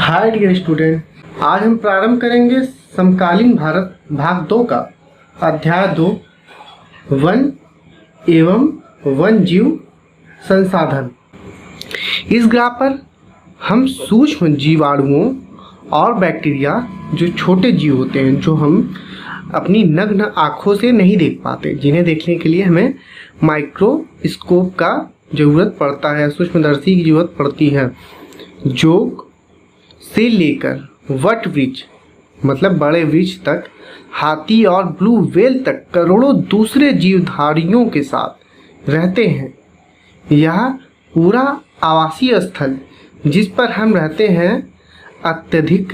Hi dear student, आज हम प्रारंभ करेंगे समकालीन भारत भाग 2 का अध्याय 2 वन एवं वन्यजीव संसाधन। इस ग्राफ पर हम सूक्ष्म जीवाणुओं और बैक्टीरिया जो छोटे जीव होते हैं जो हम अपनी नग्न आँखों से नहीं देख पाते, जिन्हें देखने के लिए हमें माइक्रोस्कोप का ज़रूरत पड़ता है, सूक्ष्मदर्शी की ज़रूरत पड़ती है, जो से लेकर वट वृक्ष मतलब बड़े वृक्ष तक, हाथी और ब्लू व्हेल तक करोड़ों दूसरे जीवधारियों के साथ रहते हैं। यह पूरा आवासीय स्थल जिस पर हम रहते हैं अत्यधिक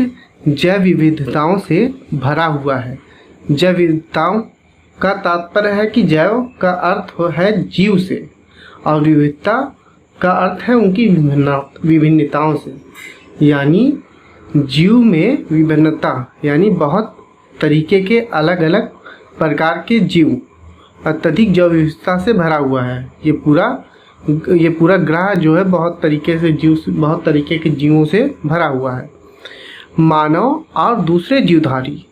जैव विविधताओं से भरा हुआ है। जैव विविधताओं का तात्पर्य है कि जैव का अर्थ है जीव से और विविधता का अर्थ है उनकी विभिन्नताओं से, यानी जीव में विभिन्नता यानी बहुत तरीके के अलग अलग प्रकार के जीव, अत्यधिक जैव विविधता से भरा हुआ है। ये पूरा ग्रह जो है बहुत तरीके के जीवों से भरा हुआ है। मानव और दूसरे जीवधारी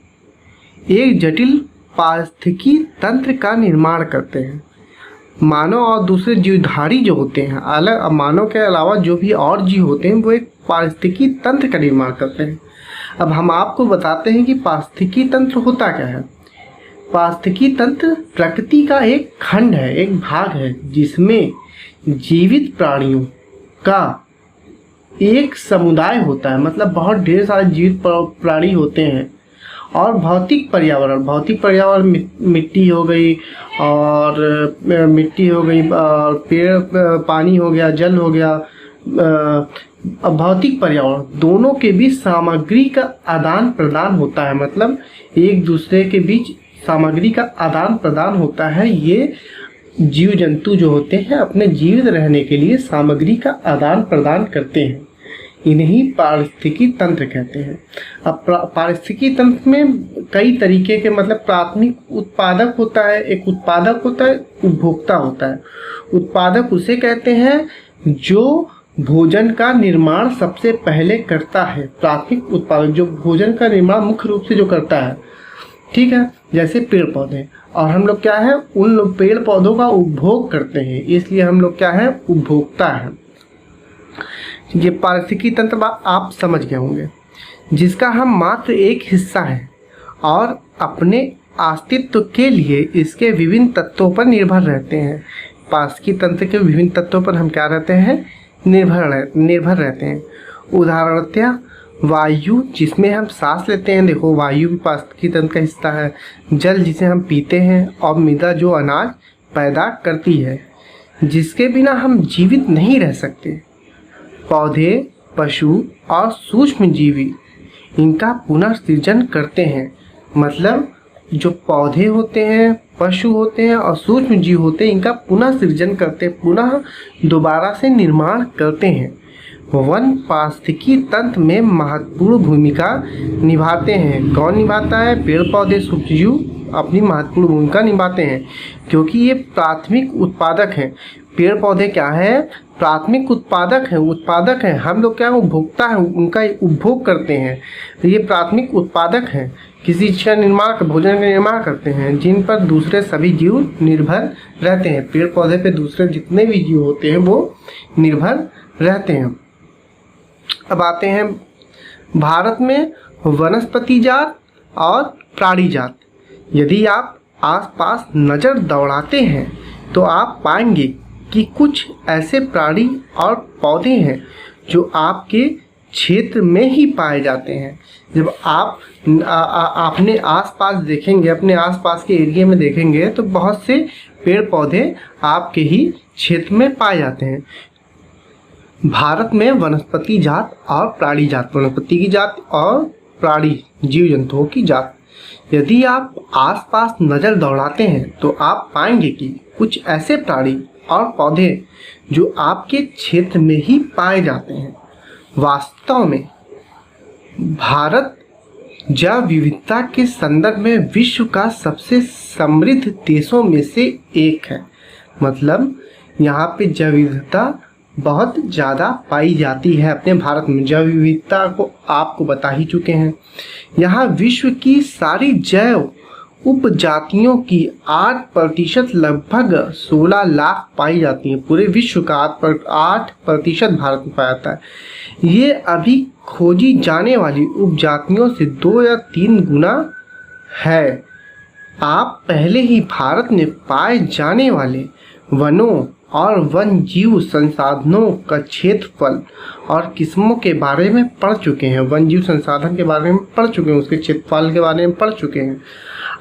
एक जटिल पारिस्थितिकी तंत्र का निर्माण करते हैं। मानव और दूसरे जीवधारी जो होते हैं, अलग मानव के अलावा जो भी और जीव होते हैं, वो एक पारिस्थितिकी तंत्र का निर्माण करते हैं। अब हम आपको बताते हैं कि पारिस्थितिकी तंत्र होता क्या है। पारिस्थितिकी तंत्र प्रकृति का एक खंड है, एक भाग है, जिसमें जीवित प्राणियों का एक समुदाय होता है, मतलब बहुत ढेर सारे जीवित प्राणी होते हैं। और भौतिक पर्यावरण मिट्टी हो गई और पेड़, पानी हो गया, जल हो गया। भौतिक पर्यावरण दोनों के बीच सामग्री का आदान प्रदान होता है, मतलब एक दूसरे के बीच सामग्री का आदान प्रदान होता है। ये जीव जंतु जो होते हैं अपने जीवित रहने के लिए सामग्री का आदान प्रदान करते हैं, इन्हीं पारिस्थितिकी तंत्र कहते हैं। अब पारिस्थितिकी तंत्र में कई तरीके के, मतलब प्राथमिक उत्पादक होता है, एक उत्पादक होता है, उपभोक्ता होता है। उत्पादक उसे कहते हैं जो भोजन का निर्माण सबसे पहले करता है। प्राथमिक उत्पादक जो भोजन का निर्माण मुख्य रूप से जो करता है, ठीक है, जैसे पेड़ पौधे। और हम लोग क्या है, उन पेड़ पौधों का उपभोग करते हैं, इसलिए हम लोग क्या है, उपभोक्ता है। ये पारिस्थितिकी तंत्र आप समझ गए होंगे, जिसका हम मात्र एक हिस्सा है और अपने अस्तित्व के लिए इसके विभिन्न तत्वों पर निर्भर रहते हैं। पारिस्थितिकी तंत्र के विभिन्न तत्वों पर हम क्या रहते हैं, निर्भर रहते हैं। उदाहरणतः वायु जिसमें हम सांस लेते हैं, देखो वायु भी पारिस्थितिकी तंत्र का हिस्सा है। जल जिसे हम पीते हैं और मृदा जो अनाज पैदा करती है, जिसके बिना हम जीवित नहीं रह सकते। पौधे, पशु और सूक्ष्म जीवी इनका पुनर्सृजन करते हैं, मतलब जो पौधे होते हैं, पशु होते हैं और सूक्ष्म जीव होते हैं, इनका पुनः सृजन करते, पुनः दोबारा से निर्माण करते हैं। वन पारिस्थितिकी तंत्र में महत्वपूर्ण भूमिका निभाते हैं। कौन निभाता है? पेड़ पौधे, सूक्ष्म जीव अपनी महत्वपूर्ण भूमिका निभाते हैं, क्योंकि ये प्राथमिक उत्पादक हैं। पेड़ पौधे क्या है, प्राथमिक उत्पादक हैं। हम लोग क्या है, उपभोक्ता हैं, उनका उपभोग करते हैं। तो ये प्राथमिक उत्पादक हैं, किसी चीज़ का निर्माण, भोजन का निर्माण करते हैं, जिन पर दूसरे सभी जीव निर्भर रहते हैं। पेड़ पौधे पे दूसरे जितने भी जीव होते हैं वो निर्भर रहते हैं। अब आते हैं भारत में वनस्पति जात और प्राणी जात। यदि आप आसपास नज़र दौड़ाते हैं तो आप पाएंगे कि कुछ ऐसे प्राणी और पौधे हैं जो आपके क्षेत्र में ही पाए जाते हैं। जब आप अपने आसपास देखेंगे, अपने आसपास के एरिया में देखेंगे, तो बहुत से पेड़ पौधे आपके ही क्षेत्र में पाए जाते हैं। भारत में वनस्पति जात और प्राणी जात, वनस्पति की जात और प्राणी जीव जंतुओं की जात। यदि आप आसपास नज़र दौड़ाते हैं तो आप पाएंगे कि कुछ ऐसे प्राणी और पौधे जो आपके क्षेत्र में ही पाए जाते हैं। वास्तव में भारत जैव विविधता के संदर्भ में विश्व का सबसे समृद्ध देशों में से एक है। मतलब यहाँ पे जैव विविधता बहुत ज़्यादा पाई जाती है अपने भारत में। जैव विविधता को आपको बता ही चुके हैं। यहाँ विश्व की सारी जैव उपजातियों की 8% लगभग 16 लाख पाई जाती हैं। पूरे विश्व का 8% भारत में पाया जाता है। ये अभी खोजी जाने वाली उपजातियों से 2 या 3 गुना है। आप पहले ही भारत में पाए जाने वाले वनों और वन जीव संसाधनों का क्षेत्रफल और किस्मों के बारे में पढ़ चुके हैं। वन जीव संसाधन के बारे में पढ़ चुके हैं, उसके क्षेत्रफल के बारे में पढ़ चुके हैं।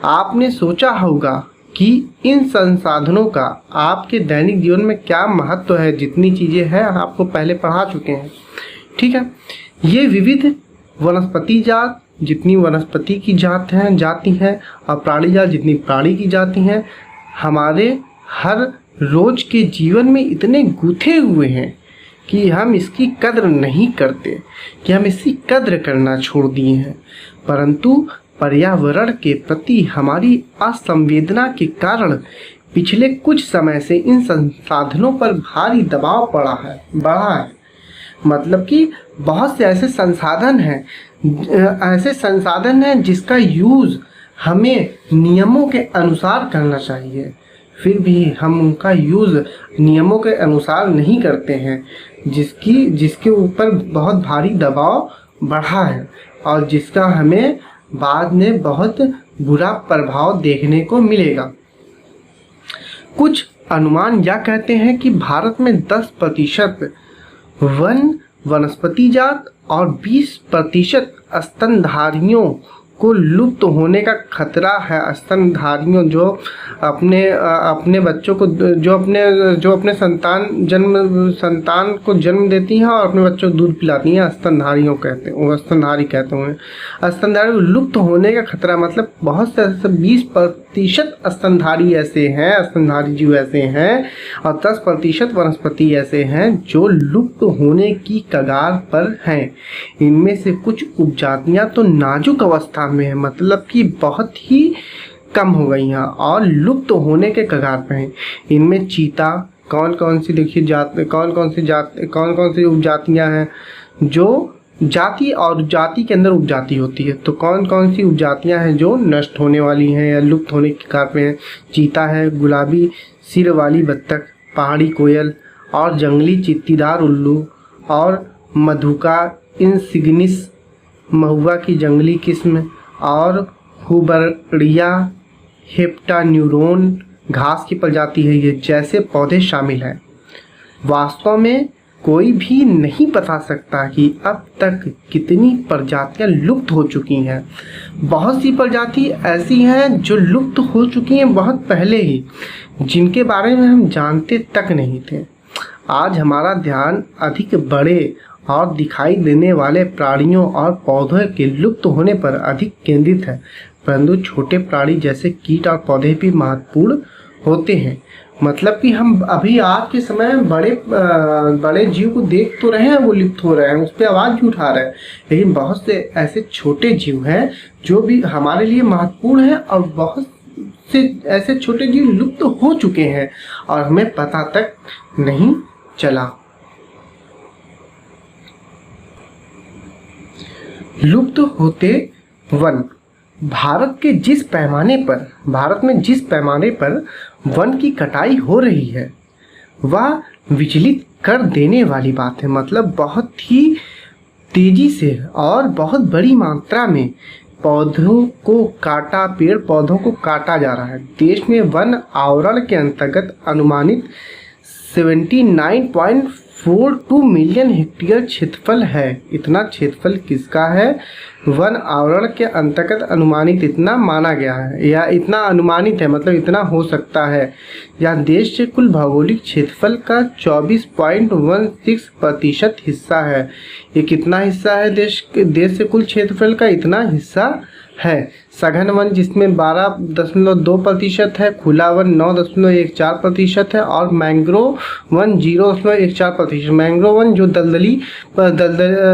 आपने सोचा होगा कि इन संसाधनों का आपके दैनिक जीवन में क्या महत्व है। जितनी चीज़ें हैं आपको पहले पढ़ा चुके हैं, ठीक है। ये विविध वनस्पति जात, जितनी वनस्पति की जाति हैं और प्राणी जात, जितनी प्राणी की जाति हैं, हमारे हर रोज के जीवन में इतने गूथे हुए हैं कि हम इसकी कद्र नहीं करते, कि हम इसकी कद्र करना छोड़ दिए हैं। परंतु पर्यावरण के प्रति हमारी असंवेदना के कारण पिछले कुछ समय से इन संसाधनों पर भारी दबाव बढ़ा है। मतलब कि बहुत से ऐसे संसाधन हैं जिसका यूज़ हमें नियमों के अनुसार करना चाहिए, फिर भी हम उनका यूज़ नियमों के अनुसार नहीं करते हैं, जिसके ऊपर बहुत भारी दबाव बढ़ा है और जिसका हमें बाद में बहुत बुरा प्रभाव देखने को मिलेगा। कुछ अनुमान यह कहते हैं कि भारत में 10% वनस्पति जात और 20% स्तनधारियों को लुप्त होने का खतरा है। स्तनधारियों जो अपने बच्चों को जो अपने संतान को जन्म देती हैं और अपने बच्चों को दूध पिलाती हैं, स्तनधारी कहते हैं। स्तनधारी लुप्त होने का खतरा, मतलब बहुत से 20% स्तनधारी जीव ऐसे हैं और 10% वनस्पति ऐसे हैं जो लुप्त होने की कगार पर हैं। इनमें से कुछ उपजातियां तो नाजुक अवस्था में है, मतलब कि बहुत ही कम हो गई हैं और लुप्त होने के कगार पे हैं। इनमें चीता, कौन कौन सी उपजातियां हैं जो जाति और जाति के अंदर उपजाति होती है, तो कौन कौन सी उपजातियां हैं जो नष्ट होने वाली हैं या लुप्त होने के कगार पे हैं। चीता है, गुलाबी सिर वाली बत्तख, पहाड़ी कोयल और जंगली चित्तीदार उल्लू और मधुका इंसिग्निस महुआ की जंगली किस्म और हुबर्डिया हेप्टान्यूरोन घास की प्रजाति है, ये जैसे पौधे शामिल हैं। वास्तव में कोई भी नहीं बता सकता कि अब तक कितनी प्रजातियां लुप्त हो चुकी हैं। बहुत सी प्रजाति ऐसी हैं जो लुप्त हो चुकी हैं बहुत पहले ही, जिनके बारे में हम जानते तक नहीं थे। आज हमारा ध्यान अधिक बड़े और दिखाई देने वाले प्राणियों और पौधों के लुप्त होने पर अधिक केंद्रित है, परंतु छोटे प्राणी जैसे कीट और पौधे भी महत्वपूर्ण होते हैं। मतलब कि हम अभी आज के समय में बड़े जीव को देख तो रहे हैं, वो लुप्त हो रहे हैं, उस पर आवाज़ भी उठा रहे हैं, लेकिन बहुत से ऐसे छोटे जीव हैं जो भी हमारे लिए महत्वपूर्ण हैं और बहुत से ऐसे छोटे जीव लुप्त हो चुके हैं और हमें पता तक नहीं चला। लुप्त होते वन। भारत में जिस पैमाने पर वन की कटाई हो रही है वह विचलित कर देने वाली बात है। मतलब बहुत ही तेजी से और बहुत बड़ी मात्रा में पेड़ पौधों को काटा जा रहा है। देश में वन आवरण के अंतर्गत अनुमानित 79.42 मिलियन हेक्टेयर क्षेत्रफल है। इतना क्षेत्रफल किसका है? वन आवरण के अंतर्गत अनुमानित इतना माना गया है या इतना अनुमानित है, मतलब इतना हो सकता है। यह देश के कुल भौगोलिक क्षेत्रफल का 24.16% हिस्सा है। ये कितना हिस्सा है? देश से कुल क्षेत्रफल का इतना हिस्सा है। सघन वन जिसमें 12.2% है, खुला वन 9.14% है और मैंग्रोव वन 0.14%। मैंग्रोव वन जो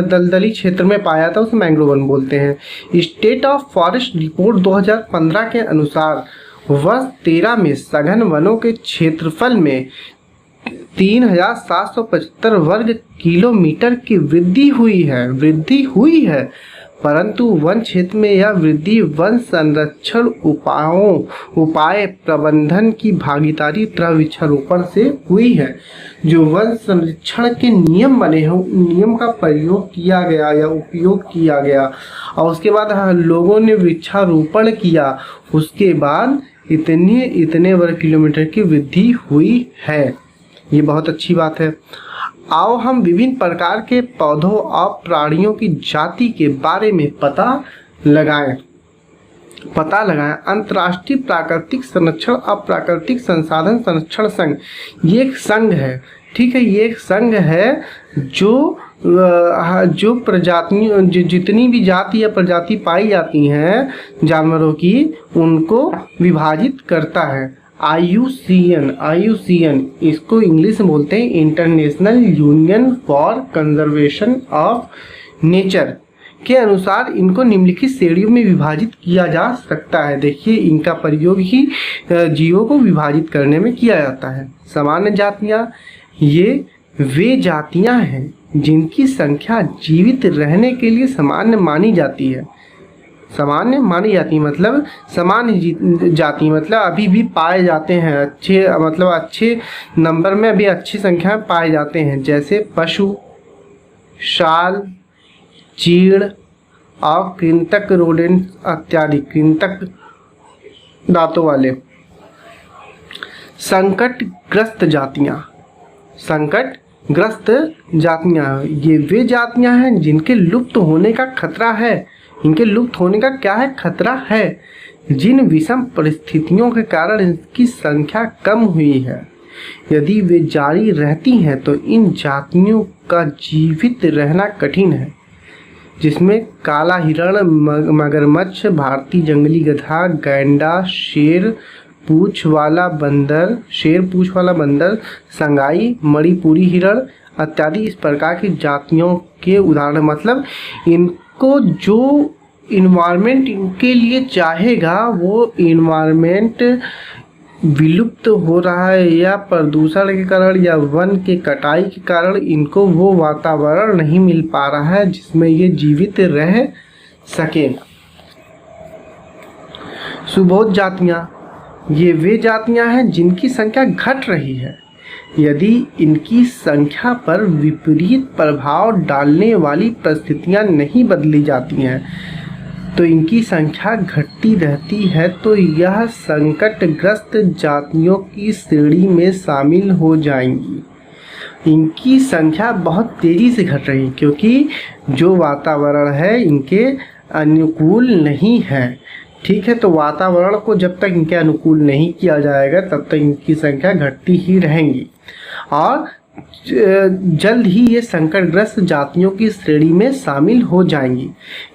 दलदली क्षेत्र में पाया था उसे मैंग्रोव वन बोलते हैं। स्टेट ऑफ फॉरेस्ट रिपोर्ट 2015 के अनुसार वर्ष 13 में सघन वनों के क्षेत्रफल में 3,775 वर्ग किलोमीटर की वृद्धि हुई है, परंतु वन क्षेत्र में यह वृद्धि वन संरक्षण उपाय प्रबंधन की भागीदारी तथा वृक्षारोपण से हुई है। जो वन संरक्षण के नियम बने हैं, उन नियम का प्रयोग किया गया या उपयोग किया गया और उसके बाद लोगों ने वृक्षारोपण किया, उसके बाद इतने वर्ग किलोमीटर की वृद्धि हुई है। ये बहुत अच्छी बात है। आओ हम विभिन्न प्रकार के पौधों और प्राणियों की जाति के बारे में पता लगाएं। अंतर्राष्ट्रीय प्राकृतिक संरक्षण और प्राकृतिक संसाधन संरक्षण संघ, ये एक संघ है, ठीक है। ये एक संघ है जो प्रजातियों जितनी भी जाति या प्रजाति पाई जाती हैं जानवरों की, उनको विभाजित करता है। IUCN इसको इंग्लिश में बोलते हैं international union for conservation of nature के अनुसार इनको निम्नलिखित श्रेणियों में विभाजित किया जा सकता है। देखिए, इनका प्रयोग ही जीवों को विभाजित करने में किया जाता है। सामान्य जातियाँ, ये वे जातियाँ हैं जिनकी संख्या जीवित रहने के लिए सामान्य मानी जाती है। मतलब सामान्य जाति मतलब अभी भी पाए जाते हैं, अच्छे नंबर में अभी अच्छी संख्या में पाए जाते हैं, जैसे पशु, शाल, चीड़ और कृंतक रोडेंट इत्यादि, कृंतक दांतों वाले। संकटग्रस्त जातियाँ, ये वे जातियाँ हैं जिनके लुप्त होने का खतरा है। इनके लुप्त होने का क्या है? खतरा है। जिन विषम परिस्थितियों के कारण इनकी संख्या कम हुई है, यदि वे जारी रहती हैं तो इन जातियों का जीवित रहना कठिन है, जिसमें काला हिरण, मगरमच्छ, भारतीय जंगली गधा, गैंडा, शेर पूंछ वाला बंदर, संगाई, मणिपुरी हिरण इत्यादि इस प्रकार की जातियों के उदाहरण। मतलब इनको जो इन्वायरमेंट इनके लिए चाहेगा, वो इन्वायरमेंट विलुप्त हो रहा है या प्रदूषण के कारण या वन के कटाई के कारण इनको वो वातावरण नहीं मिल पा रहा है जिसमें ये जीवित रह सके। सुबोध जातियाँ, ये वे जातियाँ हैं जिनकी संख्या घट रही है। यदि इनकी संख्या पर विपरीत प्रभाव डालने वाली परिस्थितियां नहीं बदली जाती हैं तो इनकी संख्या घटती रहती है, तो यह संकटग्रस्त जातियों की श्रेणी में शामिल हो जाएंगी। इनकी संख्या बहुत तेज़ी से घट रही है क्योंकि जो वातावरण है इनके अनुकूल नहीं है, ठीक है। तो वातावरण को जब तक इनके अनुकूल नहीं किया जाएगा तब तक इनकी संख्या घटती ही रहेंगी और जल्द ही ये संकटग्रस्त जातियों की श्रेणी में शामिल हो जाएंगी।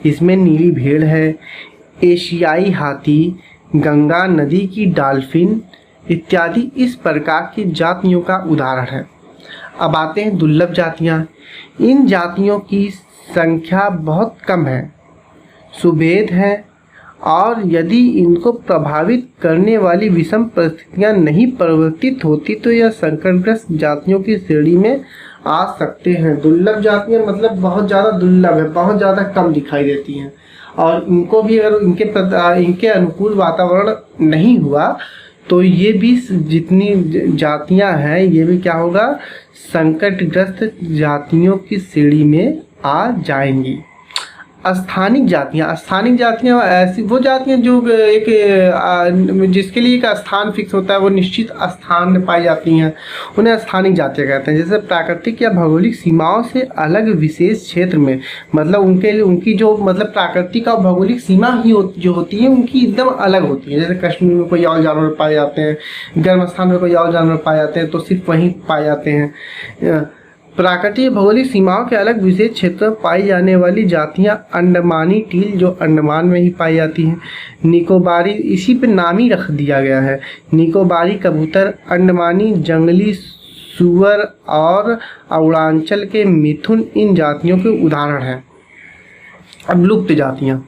इसमें नीली भेड़ है, एशियाई हाथी, गंगा नदी की डॉल्फिन इत्यादि इस प्रकार की जातियों का उदाहरण है। अब आते हैं दुर्लभ जातियाँ। इन जातियों की संख्या बहुत कम है, सुभेद है और यदि इनको प्रभावित करने वाली विषम परिस्थितियां नहीं परिवर्तित होती तो यह संकटग्रस्त जातियों की श्रेणी में आ सकते हैं। दुर्लभ जातियां मतलब बहुत ज़्यादा दुर्लभ है, बहुत ज़्यादा कम दिखाई देती हैं और इनको भी अगर इनके अनुकूल वातावरण नहीं हुआ तो ये भी जितनी जातियां हैं ये भी क्या होगा? संकटग्रस्त जातियों की श्रेणी में आ जाएंगी। स्थानिक जातियाँ ऐसी वो जातियाँ जो जिसके लिए एक स्थान फिक्स होता है, वो निश्चित स्थान में पाई जाती हैं, उन्हें स्थानिक जातियाँ कहते हैं। जैसे प्राकृतिक या भौगोलिक सीमाओं से अलग विशेष क्षेत्र में, मतलब उनके लिए उनकी जो मतलब प्राकृतिक और भौगोलिक सीमा ही जो होती है उनकी एकदम अलग होती है। जैसे कश्मीर में कोई और जानवर पाए जाते हैं, गर्म स्थान में कोई और जानवर पाए जाते हैं, तो सिर्फ वहीं पाए जाते हैं। प्राकृतिक भौगोलिक सीमाओं के अलग विशेष क्षेत्रों में पाई जाने वाली जातियां अंडमानी टील जो अंडमान में ही पाई जाती हैं, निकोबारी, इसी पे नाम ही रख दिया गया है, निकोबारी कबूतर, अंडमानी जंगली सूअर और अरुणाचल के मिथुन इन जातियों के उदाहरण हैं। अब लुप्त जातियाँ,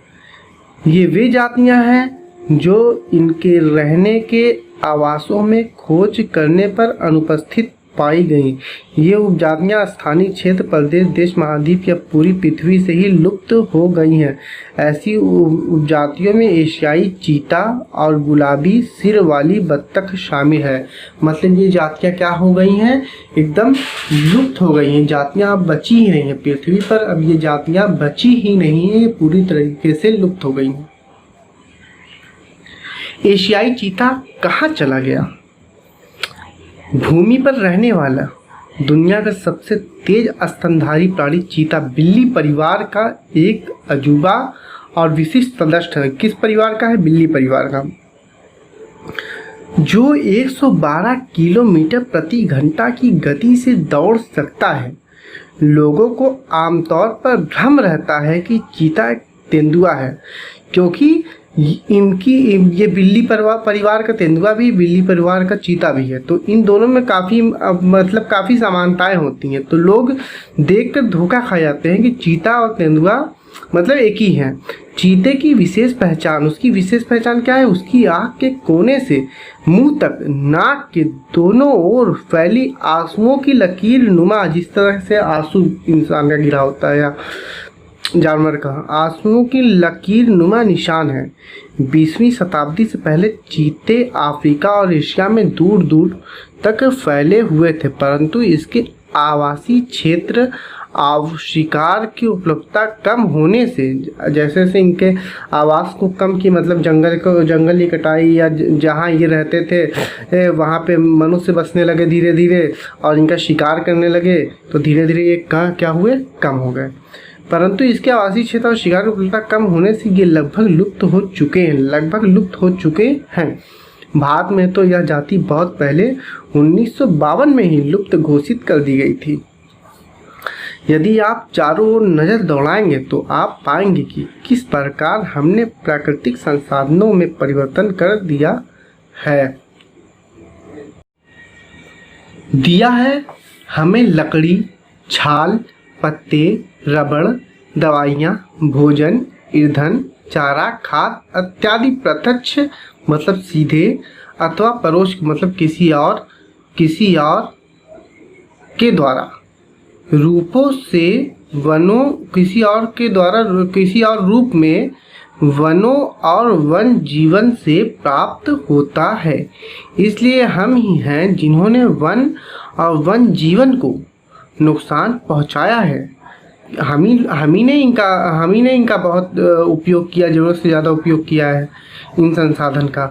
ये वे जातियाँ हैं जो इनके रहने के आवासों में खोज करने पर अनुपस्थित पाई गई। ये उपजातियां स्थानीय क्षेत्र, प्रदेश, देश, महाद्वीप या पूरी पृथ्वी से ही लुप्त हो गई हैं। ऐसी उपजातियों में एशियाई चीता और गुलाबी सिर वाली बत्तख शामिल है। मतलब ये जातियां क्या हो गई हैं, एकदम लुप्त हो गई हैं। जातियां अब बची ही नहीं हैं पृथ्वी पर, अब ये जातियां बची ही नहीं हैं, पूरी तरीके से लुप्त हो गई हैं। एशियाई चीता कहाँ चला गया? भूमि पर रहने वाला दुनिया का सबसे तेज स्तनधारी प्राणी चीता बिल्ली परिवार का एक अजूबा और विशिष्ट सदस्य है। किस परिवार का है? बिल्ली परिवार का, जो 112 किलोमीटर प्रति घंटा की गति से दौड़ सकता है। लोगों को आमतौर पर भ्रम रहता है कि चीता एक तेंदुआ है, क्योंकि ये बिल्ली परिवार का तेंदुआ भी, बिल्ली परिवार का चीता भी है, तो इन दोनों में काफ़ी समानताएं होती हैं। तो लोग देखकर धोखा खा जाते हैं कि चीता और तेंदुआ मतलब एक ही है। चीते की विशेष पहचान, उसकी विशेष पहचान क्या है? उसकी आँख के कोने से मुंह तक नाक के दोनों ओर फैली आंसुओं की लकीर नुमा, जिस तरह से आंसू इंसान का गिरा होता है या जानवर का, आंसुओं की लकीर नुमा निशान है। 20वीं शताब्दी से पहले चीते अफ्रीका और एशिया में दूर दूर तक फैले हुए थे, परंतु इसके आवासीय क्षेत्र शिकार की उपलब्धता कम होने से, जैसे जैसे इनके आवास को कम की, मतलब जंगल की कटाई या जहाँ ये रहते थे वहाँ पे मनुष्य बसने लगे धीरे धीरे और इनका शिकार करने लगे, तो धीरे धीरे ये क्या हुए, कम हो गए। परंतु इसके आवासीय क्षेत्र और शिकार की उपलब्धता कम होने से ये लगभग लुप्त हो चुके हैं। भारत में तो यह जाति बहुत पहले 1952 में ही लुप्त घोषित कर दी गई थी। यदि आप चारों ओर नज़र दौड़ाएंगे तो आप पाएंगे कि किस प्रकार हमने प्राकृतिक संसाधनों में परिवर्तन कर दिया है। हमें लकड़ी, छाल, पत्ते, रबड़, दवाइयाँ, भोजन, ईंधन, चारा, खाद इत्यादि प्रत्यक्ष मतलब सीधे अथवा परोक्ष मतलब किसी और के द्वारा रूपों से वनों किसी और रूप में वनों और वन जीवन से प्राप्त होता है। इसलिए हम ही हैं जिन्होंने वन और वन जीवन को नुकसान पहुंचाया है। हम ही ने इनका बहुत उपयोग किया, ज़रूरत से ज़्यादा उपयोग किया है इन संसाधन का।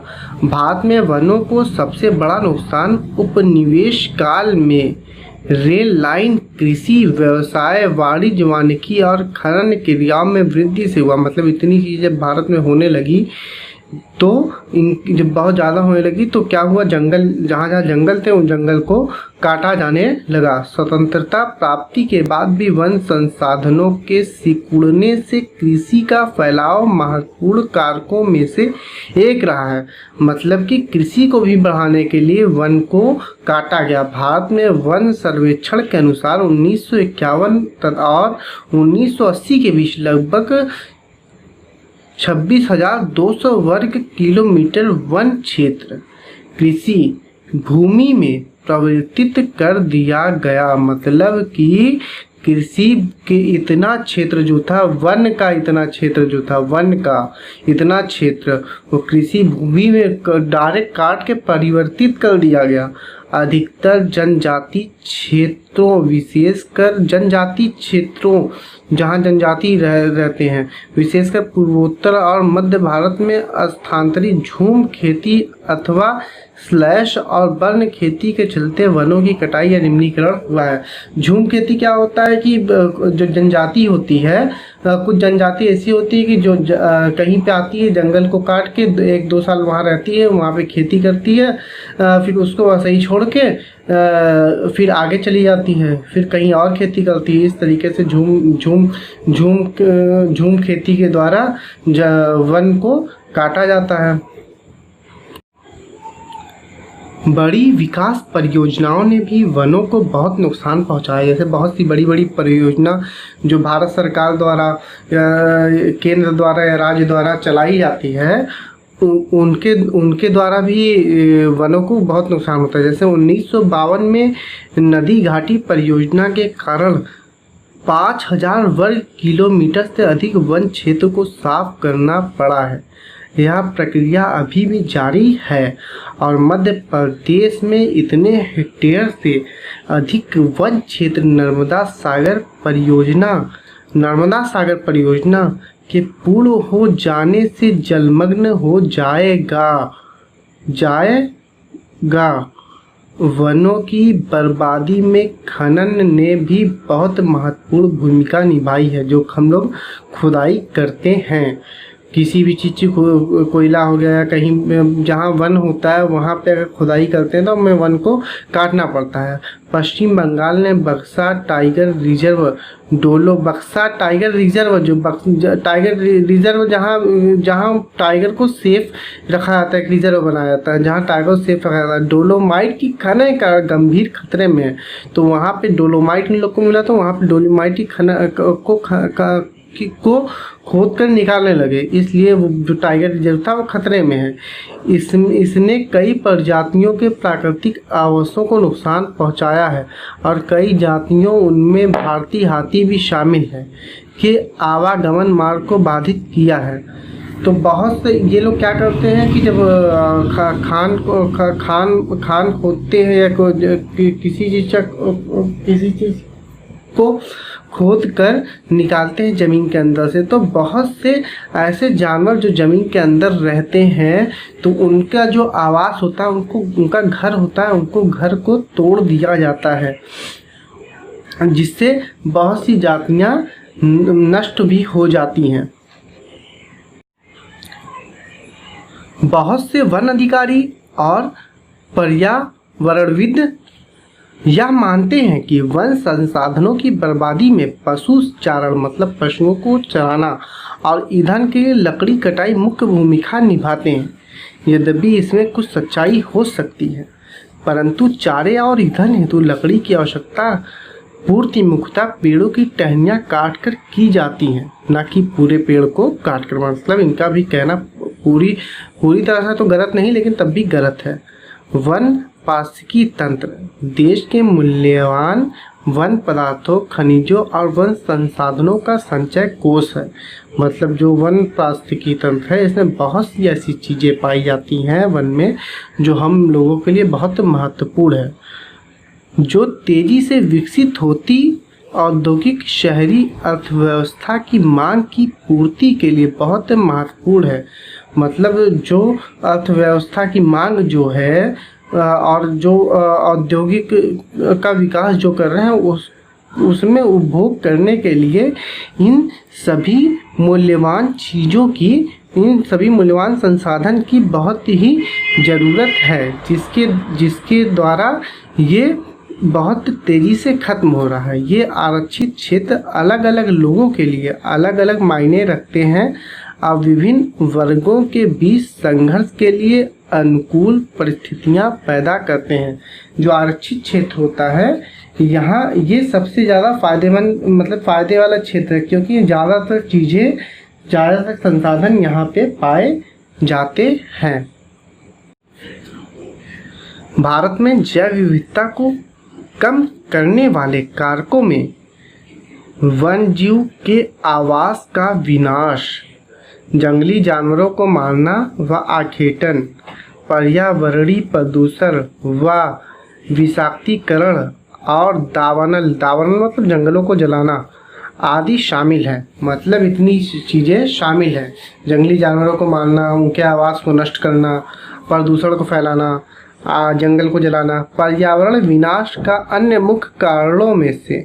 भारत में वनों को सबसे बड़ा नुकसान उपनिवेश काल में रेल लाइन, कृषि, व्यवसाय, वाणिज्य, वानिकी और खनन क्रियाओं में वृद्धि से हुआ। मतलब इतनी चीज़ें भारत में होने लगी तो जब बहुत ज़्यादा होने लगी तो क्या हुआ, जंगल जहाँ जंगल थे उन जंगल को काटा जाने लगा। स्वतंत्रता प्राप्ति के बाद भी वन संसाधनों के सिकुड़ने से कृषि का फैलाव महत्वपूर्ण कारकों में से एक रहा है। मतलब कि कृषि को भी बढ़ाने के लिए वन को काटा गया। भारत में वन सर्वेक्षण के अनुसार 1951 और 1980 के बीच लगभग 26,200 वर्ग किलोमीटर वन क्षेत्र कृषि भूमि में परिवर्तित कर दिया गया। मतलब कि कृषि के इतना क्षेत्र जो था, वन का इतना क्षेत्र वो कृषि भूमि में डायरेक्ट काट के परिवर्तित कर दिया गया। अधिकतर जनजाति क्षेत्रों, विशेषकर जनजाति क्षेत्रों जहाँ जनजाति रहते हैं, विशेषकर पूर्वोत्तर और मध्य भारत में स्थानांतरित झूम खेती अथवा स्लैश और वन खेती के चलते वनों की कटाई या निम्नीकरण हुआ है। झूम खेती क्या होता है कि जो जनजाति होती है, कुछ जनजाति ऐसी होती है कि जो कहीं पे आती है, जंगल को काट के 1-2 साल वहाँ रहती है, वहाँ पे खेती करती है, फिर उसको वैसे ही छोड़ के फिर आगे चली जाती है, फिर कहीं और खेती करती है। इस तरीके से झूम खेती के द्वारा वन को काटा जाता है। बड़ी विकास परियोजनाओं ने भी वनों को बहुत नुकसान पहुंचाया। जैसे बहुत सी बड़ी बड़ी परियोजना जो भारत सरकार द्वारा, केंद्र द्वारा या राज्य द्वारा चलाई जाती है, उनके उनके द्वारा भी वनों को बहुत नुकसान होता है। जैसे 1952 में नदी घाटी परियोजना के कारण 5000 वर्ग किलोमीटर से अधिक वन क्षेत्र को साफ करना पड़ा है। यह प्रक्रिया अभी भी जारी है और मध्य प्रदेश में इतने हेक्टेयर से अधिक वन क्षेत्र नर्मदा सागर परियोजना के पूर्ण हो जाने से जलमग्न हो जाएगा। वनों की बर्बादी में खनन ने भी बहुत महत्वपूर्ण भूमिका निभाई है। जो हम लोग खुदाई करते हैं, किसी भी चीज़ को, कोयला हो गया, कहीं जहाँ वन होता है वहाँ पे अगर खुदाई करते हैं तो हमें वन को काटना पड़ता है। पश्चिम बंगाल ने बक्सा टाइगर रिजर्व जहाँ टाइगर को सेफ रखा जाता है, एक रिजर्व बनाया जाता है जहाँ टाइगर को सेफ रखा जाता है। डोलोमाइट की खनन का गंभीर खतरे में है, तो वहाँ पे डोलोमाइट इन लोग को मिला, तो वहाँ पे डोलोमाइट की खनन को खोद कर निकालने लगे, इसलिए वो जो टाइगर रिजर्व था वो खतरे में है। इसने कई प्रजातियों के प्राकृतिक आवासों को नुकसान पहुंचाया है और कई जातियों, उनमें भारतीय हाथी भी शामिल है, के आवागमन मार्ग को बाधित किया है। तो बहुत से ये लोग क्या करते हैं कि जब खान खोदते हैं या किसी चीज़ को खोद कर निकालते हैं ज़मीन के अंदर से, तो बहुत से ऐसे जानवर जो ज़मीन के अंदर रहते हैं, तो उनका जो आवास होता है, उनका घर होता है, उनको घर को तोड़ दिया जाता है, जिससे बहुत सी जातियां नष्ट भी हो जाती हैं। बहुत से वन अधिकारी और पर्यावरणविद यह मानते हैं कि वन संसाधनों की बर्बादी में पशु चारण मतलब पशुओं को चराना और ईंधन के लिए लकड़ी कटाई मुख्य भूमिका निभाते हैं। यद्यपि इसमें कुछ सच्चाई हो सकती है, परंतु चारे और ईंधन हेतु लकड़ी की आवश्यकता पूर्ति मुख्यतः पेड़ों की टहनियाँ काटकर की जाती हैं, न कि पूरे पेड़ को काटकर। मतलब इनका भी कहना पूरी तरह से तो गलत नहीं, लेकिन तब भी गलत है। वन पारिस्थितिकी तंत्र देश के मूल्यवान वन पदार्थों, खनिजों और वन संसाधनों का संचय कोष है। मतलब जो वन पारिस्थितिकी तंत्र है, इसमें बहुत सी ऐसी चीज़ें पाई जाती हैं वन में जो हम लोगों के लिए बहुत महत्वपूर्ण है, जो तेज़ी से विकसित होती औद्योगिक शहरी अर्थव्यवस्था की मांग की पूर्ति के लिए बहुत महत्वपूर्ण है। मतलब जो अर्थव्यवस्था की मांग जो है और जो औद्योगिक का विकास जो कर रहे हैं, उसमें उपभोग करने के लिए इन सभी मूल्यवान चीज़ों की, इन सभी मूल्यवान संसाधन की बहुत ही ज़रूरत है, जिसके द्वारा ये बहुत तेज़ी से ख़त्म हो रहा है। ये आरक्षित क्षेत्र अलग अलग लोगों के लिए अलग अलग मायने रखते हैं और विभिन्न वर्गों के बीच संघर्ष के लिए अनुकूल परिस्थितियां पैदा करते हैं। जो आरक्षित क्षेत्र होता है, यहाँ ये सबसे ज़्यादा फ़ायदेमंद मतलब फ़ायदे वाला क्षेत्र है, क्योंकि ज़्यादातर चीज़ें, ज़्यादातर संसाधन यहाँ पे पाए जाते हैं। भारत में जैव विविधता को कम करने वाले कारकों में वन जीव के आवास का विनाश, जंगली जानवरों को मारना व आखेटन, पर्यावरणीय प्रदूषण व विषाक्तीकरण और दावानल मतलब जंगलों को जलाना आदि शामिल है। मतलब इतनी चीज़ें शामिल हैं। जंगली जानवरों को मारना, उनके आवास को नष्ट करना, प्रदूषण को फैलाना, जंगल को जलाना। पर्यावरण विनाश का अन्य मुख्य कारणों में से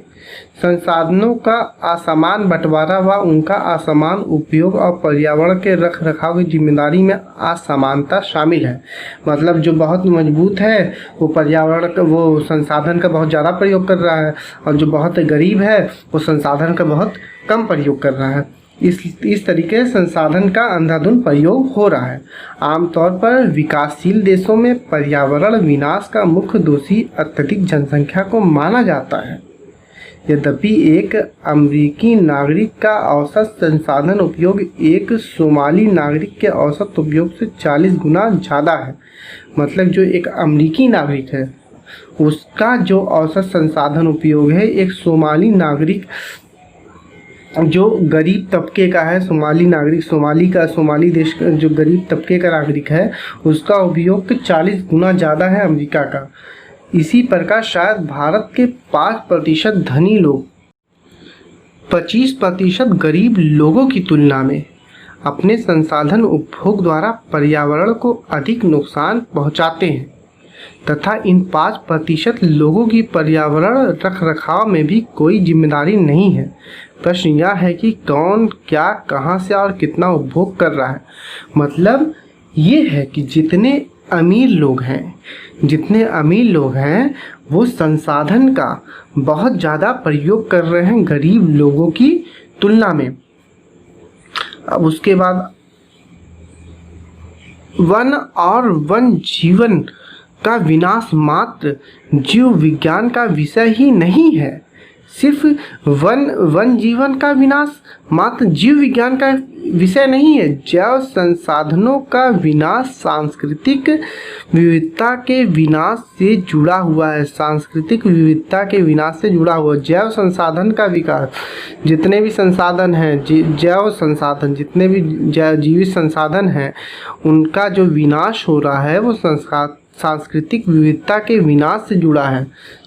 संसाधनों का असमान बंटवारा व उनका असमान उपयोग और पर्यावरण के रख रखाव की जिम्मेदारी में असमानता शामिल है। मतलब जो बहुत मजबूत है वो पर्यावरण का, वो संसाधन का बहुत ज़्यादा प्रयोग कर रहा है, और जो बहुत गरीब है वो संसाधन का बहुत कम प्रयोग कर रहा है। इस तरीके से संसाधन का अंधाधुंध प्रयोग हो रहा है। आमतौर पर विकासशील देशों में पर्यावरण विनाश का मुख्य दोषी अत्यधिक जनसंख्या को माना जाता है। यद्यपि एक अमेरिकी नागरिक का औसत संसाधन उपयोग एक सोमाली नागरिक के औसत उपयोग से 40 गुना ज़्यादा है। मतलब जो एक अमेरिकी नागरिक है उसका जो औसत संसाधन उपयोग है एक सोमाली नागरिक जो गरीब तबके का है, सोमाली नागरिक, सोमाली देश का जो गरीब तबके का नागरिक है उसका उपयोग 40 गुना ज़्यादा है अमेरिका का। इसी प्रकार शायद भारत के 5% धनी लोग 25% गरीब लोगों की तुलना में अपने संसाधन उपभोग द्वारा पर्यावरण को अधिक नुकसान पहुंचाते हैं तथा इन 5% लोगों की पर्यावरण रखरखाव में भी कोई जिम्मेदारी नहीं है। प्रश्न यह है कि कौन क्या कहां से और कितना उपभोग कर रहा है। मतलब ये है कि जितने अमीर लोग हैं वो संसाधन का बहुत ज़्यादा प्रयोग कर रहे हैं गरीब लोगों की तुलना में। अब उसके बाद वन और वन जीवन का विनाश मात्र जीव विज्ञान का विषय ही नहीं है। सिर्फ वन जीवन का विनाश मात्र जीव विज्ञान का विषय नहीं है। जैव संसाधनों का विनाश सांस्कृतिक विविधता के विनाश से जुड़ा हुआ है। सांस्कृतिक विविधता के विनाश से जुड़ा हुआ जैव संसाधन का विकास, जितने भी संसाधन हैं, जैव संसाधन, जितने भी जीवित संसाधन हैं, उनका जो विनाश हो रहा है वो सांस्कृतिक विविधता के विनाश से जुड़ा है।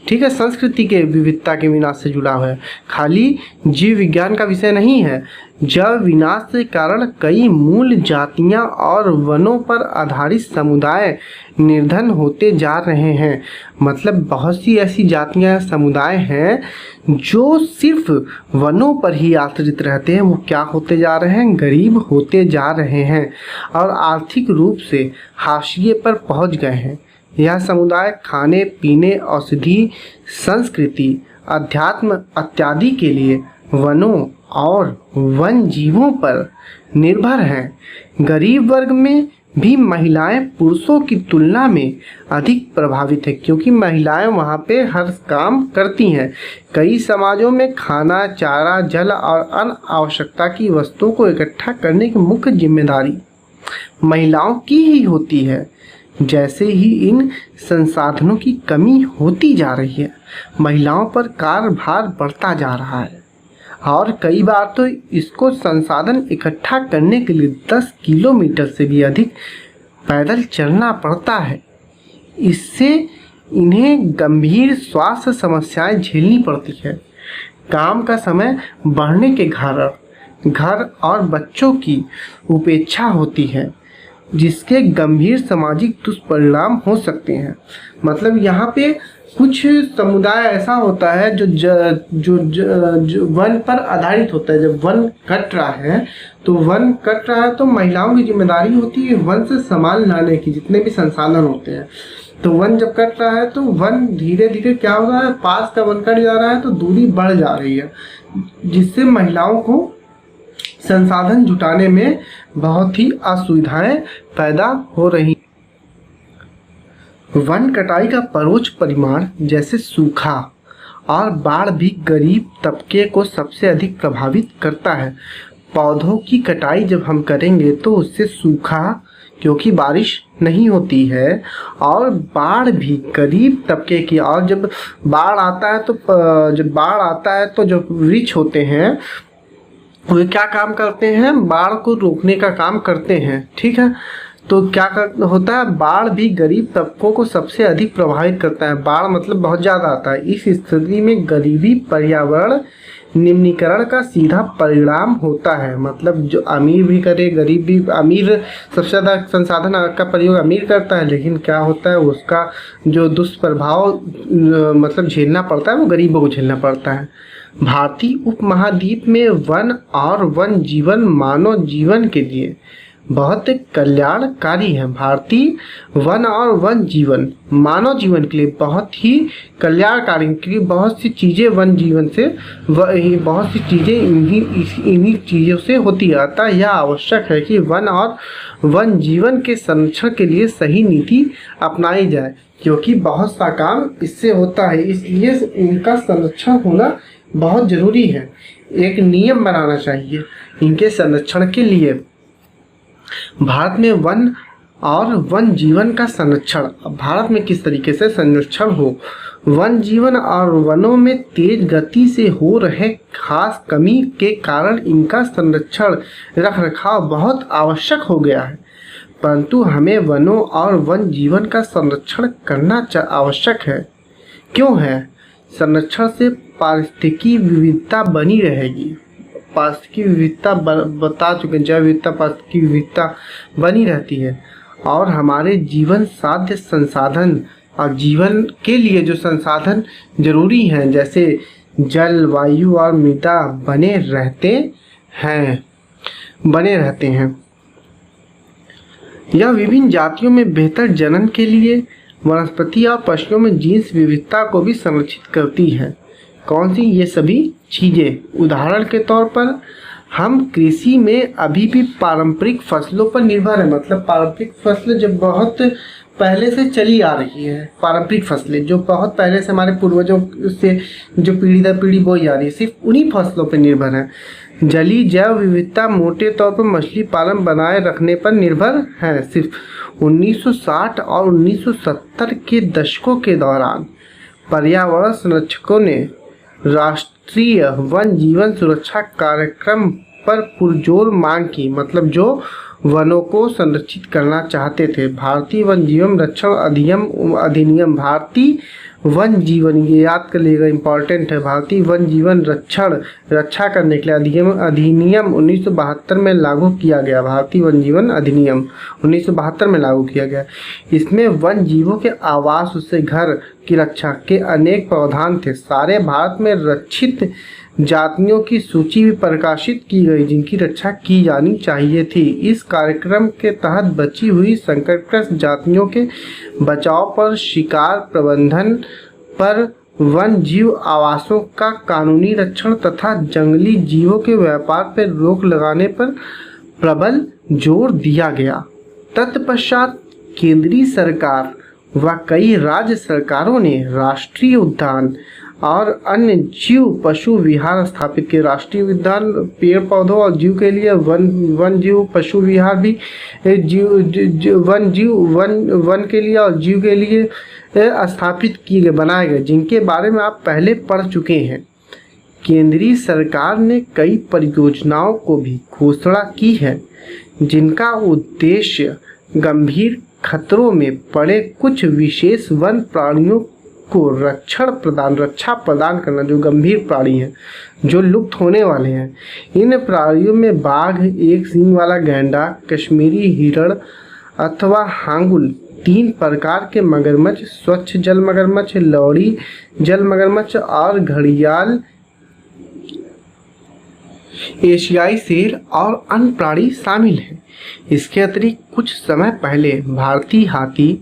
ठीक है, संस्कृति के विविधता के विनाश से जुड़ा हुआ है, खाली जीव विज्ञान का विषय नहीं है। जब विनाश के कारण कई मूल जातियां और वनों पर आधारित समुदाय निर्धन होते जा रहे हैं। मतलब बहुत सी ऐसी जातियां समुदाय हैं जो सिर्फ वनों पर ही आश्रित रहते हैं, वो क्या होते जा रहे हैं, गरीब होते जा रहे हैं और आर्थिक रूप से हाशिए पर पहुंच गए हैं। यह समुदाय खाने पीने, औषधि, संस्कृति, अध्यात्म इत्यादि के लिए वनों और वन जीवों पर निर्भर हैं। गरीब वर्ग में भी महिलाएं पुरुषों की तुलना में अधिक प्रभावित है, क्योंकि महिलाएं वहां पे हर काम करती हैं। कई समाजों में खाना, चारा, जल और अन्य आवश्यकता की वस्तुओं को इकट्ठा करने की मुख्य जिम्मेदारी महिलाओं की ही होती है। जैसे ही इन संसाधनों की कमी होती जा रही है, महिलाओं पर कार्यभार बढ़ता जा रहा है और कई बार तो इसको संसाधन इकट्ठा करने के लिए 10 किलोमीटर से भी अधिक पैदल चलना पड़ता है। इससे इन्हें गंभीर स्वास्थ्य समस्याएं झेलनी पड़ती है। काम का समय बढ़ने के कारण घर और बच्चों की उपेक्षा होती है, जिसके गंभीर सामाजिक दुष्परिणाम हो सकते हैं। मतलब यहाँ पे कुछ समुदाय ऐसा होता है जो वन पर आधारित होता है। जब वन कट रहा है तो महिलाओं की जिम्मेदारी होती है वन से सामान लाने की, जितने भी संसाधन होते हैं। तो वन जब कट रहा है तो वन धीरे धीरे क्या हो रहा है, पास का वन कट जा रहा है तो दूरी बढ़ जा रही है, जिससे महिलाओं को संसाधन जुटाने में बहुत ही असुविधाएं पैदा हो रही। वन कटाई का परोक्ष परिणाम जैसे सूखा और बाढ़ भी गरीब तबके को सबसे अधिक प्रभावित करता है। पौधों की कटाई जब हम करेंगे तो उससे सूखा, क्योंकि बारिश नहीं होती है, और बाढ़ भी गरीब तबके की। और जब बाढ़ आता है तो जो वृक्ष होते हैं वे क्या काम करते हैं, बाढ़ को रोकने का काम करते हैं। ठीक है, तो क्या होता है, बाढ़ भी गरीब तबकों को सबसे अधिक प्रभावित करता है। बाढ़ मतलब बहुत ज़्यादा आता है। इस स्थिति में गरीबी पर्यावरण निम्नीकरण का सीधा परिणाम होता है। मतलब जो अमीर भी करे, गरीब भी, अमीर सबसे ज़्यादा संसाधन का प्रयोग अमीर करता है, लेकिन क्या होता है उसका जो दुष्प्रभाव मतलब झेलना पड़ता है वो गरीबों को झेलना पड़ता है। भारतीय उपमहाद्वीप में वन और वन जीवन मानव जीवन के लिए बहुत कल्याणकारी है। भारतीय वन और वन जीवन मानव जीवन के लिए बहुत ही कल्याणकारी, क्योंकि बहुत सी चीज़ें वन जीवन से बहुत सी चीज़ें इन्हीं चीज़ों से होती है। अतः यह आवश्यक है कि वन और वन जीवन के संरक्षण के लिए सही नीति अपनाई जाए, क्योंकि बहुत सा काम इससे होता है, इसलिए इनका संरक्षण होना बहुत जरूरी है। एक नियम बनाना चाहिए इनके संरक्षण के लिए। भारत में वन और वन जीवन का संरक्षण। भारत में किस तरीके से संरक्षण हो। वन जीवन और वनों में तेज गति से हो रहे खास कमी के कारण इनका संरक्षण रख रखाव बहुत आवश्यक हो गया है। परंतु हमें वनों और वन जीवन का संरक्षण करना आवश्यक है। क्यों है? संरक्षण से पारिस्थितिकी विविधता बनी रहेगी। पारिस्थितिकी विविधता बता चुके, जैव विविधता, पारिस्थितिकी विविधता बनी रहती है और हमारे जीवन साध्य संसाधन और जीवन के लिए जो संसाधन जरूरी हैं जैसे जल, वायु और मृदा बने रहते हैं। यह विभिन्न जातियों में बेहतर जनन के लिए वनस्पति और पशुओं में जीन्स विविधता को भी संरक्षित करती है। कौन सी? ये सभी चीज़ें। उदाहरण के तौर पर हम कृषि में अभी भी पारंपरिक फसलों पर निर्भर है। मतलब पारंपरिक फसलें जो बहुत पहले से चली आ रही है, पारंपरिक फसलें जो बहुत पहले से हमारे पूर्वजों से जो पीढ़ी दर पीढ़ी बोई जा रही है, सिर्फ उन्हीं फसलों पर निर्भर है। जलीय जैव विविधता मोटे तौर पर मछली पालन बनाए रखने पर निर्भर है। सिर्फ 1960 और 1970 के दशकों के दौरान पर्यावरण संरक्षकों ने राष्ट्रीय वन जीवन सुरक्षा कार्यक्रम पर पुरजोर मांग की। मतलब जो वनों को संरक्षित करना चाहते थे। भारतीय वन जीवन रक्षण अधिनियम, भारतीय वन जीवन, ये याद कर लीजिएगा, इम्पॉर्टेंट है। भारतीय वन जीवन रक्षा करने के लिए अधिनियम 1972 में लागू किया गया। भारतीय वन जीवन अधिनियम 1972 में लागू किया गया। इसमें वन जीवों के आवास, उससे घर की रक्षा के अनेक प्रावधान थे। सारे भारत में रक्षित जातियों की सूची भी प्रकाशित की गई जिनकी रक्षा की जानी चाहिए थी। इस कार्यक्रम के तहत बची हुई संकटग्रस्त जातियों के बचाव पर, शिकार प्रबंधन पर, वन जीव आवासों का कानूनी रक्षण तथा जंगली जीवों के व्यापार पर रोक लगाने पर प्रबल जोर दिया गया। तत्पश्चात केंद्रीय सरकार व कई राज्य सरकारों ने राष्ट्रीय उद्यान और अन्य जीव पशु विहार स्थापित किए। राष्ट्रीय उद्यान पेड़ पौधों और जीव के लिए, वन जीव पशु विहार भी वन के लिए और जीव के लिए स्थापित किए गए, बनाए गए, जिनके बारे में आप पहले पढ़ चुके हैं। केंद्रीय सरकार ने कई परियोजनाओं को भी घोषणा की है जिनका उद्देश्य गंभीर खतरों में पड़े कुछ विशेष वन प्राणियों को रक्षा प्रदान करना, जो गंभीर प्राणी हैं, जो लुप्त होने वाले हैं। इन प्राणियों में बाघ, एक सींग वाला गैंडा, कश्मीरी हिरण अथवा हांगुल, 3 प्रकार के मगरमच्छ, स्वच्छ जल मगरमच्छ, लौड़ी जल मगरमच्छ और घड़ियाल, एशियाई शेर और अन्य प्राणी शामिल हैं। इसके अतिरिक्त कुछ समय पहले भारतीय हाथी,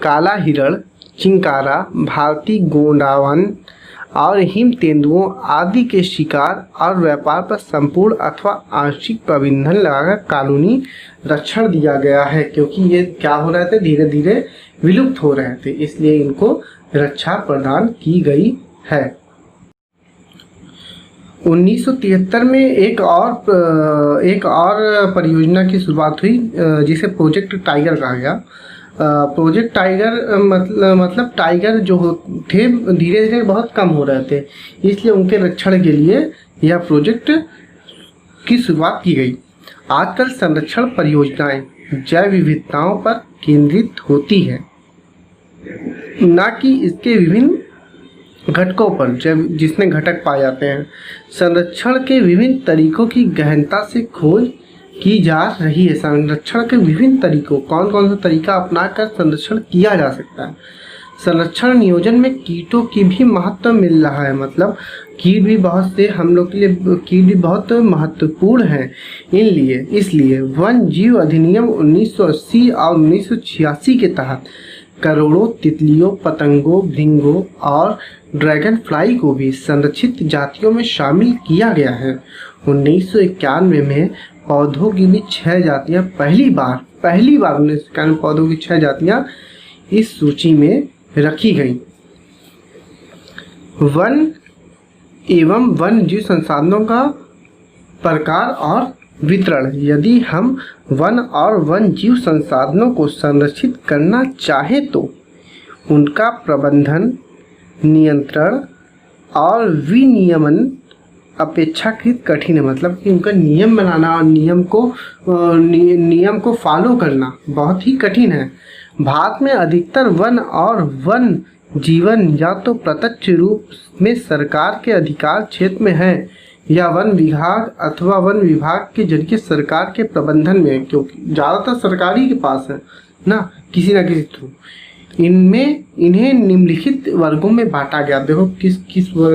काला हिरण, चिंकारा, भारतीय गोंडावन और हिम तेंदुओं आदि के शिकार और व्यापार पर संपूर्ण अथवा आंशिक प्रतिबंध लगाकर कानूनी रक्षण दिया गया है, क्योंकि ये क्या हो रहे थे, धीरे धीरे विलुप्त हो रहे थे, इसलिए इनको रक्षा प्रदान की गई है। 1973 में एक और परियोजना की शुरुआत हुई जिसे प्रोजेक्ट टाइगर कहा गया। प्रोजेक्ट टाइगर मतलब टाइगर जो थे धीरे धीरे बहुत कम हो रहे थे, इसलिए उनके रक्षण के लिए यह प्रोजेक्ट की शुरुआत की गई। आजकल संरक्षण परियोजनाएं जैव विविधताओं पर केंद्रित होती है, न कि इसके विभिन्न घटकों पर, जिसमें घटक पाए जाते हैं। संरक्षण के विभिन्न तरीकों की गहनता से खोज की जा रही है। संरक्षण के विभिन्न तरीकों, कौन कौन सा तरीका अपनाकर संरक्षण किया जा सकता है। संरक्षण नियोजन में कीटों की भी महत्व मिल रहा है। मतलब कीट भी बहुत से हम लोग के लिए कीट भी बहुत महत्वपूर्ण है। इसलिए वन जीव अधिनियम 1980 और 1986 के तहत करोड़ों तितलियों, पतंगों, भृंगों और ड्रैगन फ्लाई को भी संरक्षित जातियों में शामिल किया गया है। 1991 में पौधों की भी 6 जातियाँ पहली बार 1991 पौधों की 6 जातियाँ इस सूची में रखी गई। वन एवं वन्य जीव संसाधनों का प्रकार और वितरण। यदि हम वन और वन्य जीव संसाधनों को संरक्षित करना चाहें तो उनका प्रबंधन, नियंत्रण और विनियमन अपेक्षाकृत कठिन है। मतलब कि उनका नियम बनाना और नियम को फॉलो करना बहुत ही कठिन है। भारत में अधिकतर वन और वन जीवन या तो प्रत्यक्ष रूप में सरकार के अधिकार क्षेत्र में है या वन विभाग अथवा वन विभाग के जरिए सरकार के प्रबंधन में है, क्योंकि ज़्यादातर सरकारी के पास है ना किसी न किसी थ्रू। इन्हें निम्नलिखित वर्गों में बांटा गया। देखो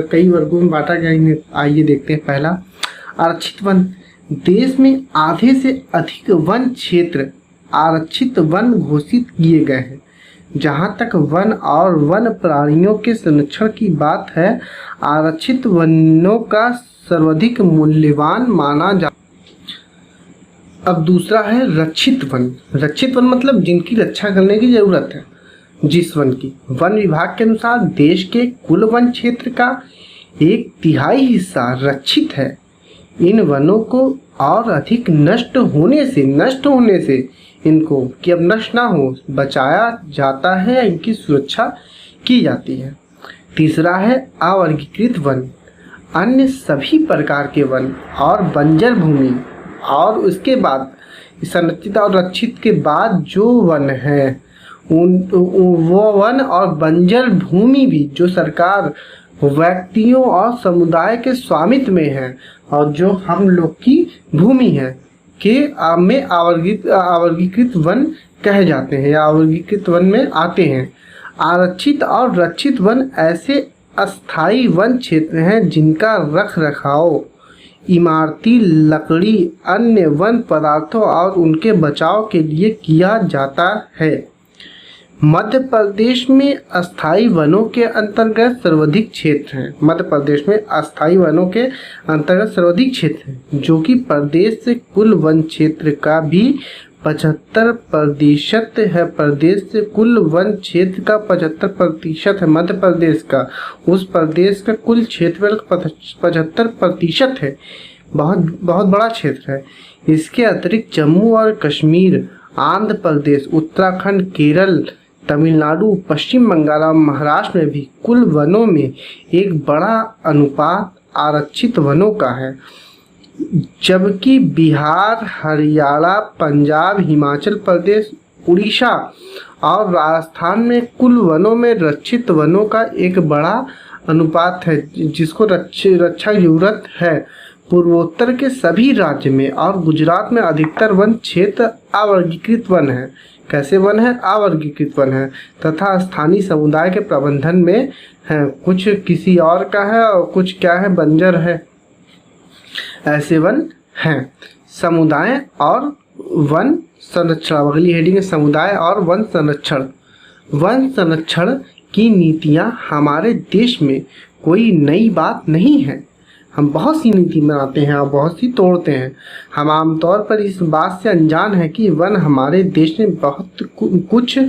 कई वर्गों में बांटा गया इन्हें। आइए देखते हैं। पहला, आरक्षित वन। देश में आधे से अधिक वन क्षेत्र आरक्षित वन घोषित किए गए हैं। जहाँ तक वन और वन प्राणियों के संरक्षण की बात है, आरक्षित वनों का सर्वाधिक मूल्यवान माना जा। अब दूसरा है रक्षित वन। रक्षित वन मतलब जिनकी रक्षा करने की जरूरत है। जिस वन की, वन विभाग के अनुसार देश के कुल वन क्षेत्र का 1/3 हिस्सा रक्षित है। इन वनों को और अधिक नष्ट होने से इनको कि अब नष्ट ना हो बचाया जाता है, इनकी सुरक्षा की जाती है। तीसरा है अवर्गीकृत वन। अन्य सभी प्रकार के वन और बंजर भूमि और उसके बाद संरक्षित और रक्षित के बाद जो वन है वो वन और बंजर भूमि भी जो सरकार, व्यक्तियों और समुदाय के स्वामित्व में है और जो हम लोग की भूमि है के में अवर्गीकृत वन कहे जाते हैं या अवर्गीकृत वन में आते हैं। आरक्षित और रक्षित वन ऐसे अस्थायी वन क्षेत्र हैं जिनका रख रखाव इमारती लकड़ी, अन्य वन पदार्थों और उनके बचाव के लिए किया जाता है। मध्य प्रदेश में अस्थायी वनों के अंतर्गत सर्वाधिक क्षेत्र हैं। मध्य प्रदेश में अस्थायी वनों के अंतर्गत सर्वाधिक क्षेत्र हैं, जो कि प्रदेश से कुल वन क्षेत्र का भी 75% है। प्रदेश से कुल वन क्षेत्र का 75% है मध्य प्रदेश का। उस प्रदेश का कुल क्षेत्रफल 75% है। बहुत बड़ा क्षेत्र है। इसके अतिरिक्त जम्मू और कश्मीर, आंध्र प्रदेश, उत्तराखंड, केरल, तमिलनाडु, पश्चिम बंगाल और महाराष्ट्र में भी कुल वनों में एक बड़ा अनुपात आरक्षित वनों का है, जबकि बिहार, हरियाणा, पंजाब, हिमाचल प्रदेश, उड़ीसा और राजस्थान में कुल वनों में रक्षित वनों का एक बड़ा अनुपात है जिसको रक्षा की जरूरत है। पूर्वोत्तर के सभी राज्य में और गुजरात में अधिकतर वन क्षेत्र अवर्गीकृत वन है। कैसे वन है? अवर्गीकृत वन है तथा स्थानीय समुदाय के प्रबंधन में है। कुछ किसी और का है और कुछ क्या है, बंजर है। ऐसे वन हैं। समुदाय और वन संरक्षण। अगली हेडिंग है समुदाय और वन संरक्षण। वन संरक्षण की नीतियां हमारे देश में कोई नई बात नहीं है। हम बहुत सी नीति बनाते हैं और बहुत सी तोड़ते हैं। हम आमतौर पर इस बात से अनजान है कि वन हमारे देश में बहुत कुछ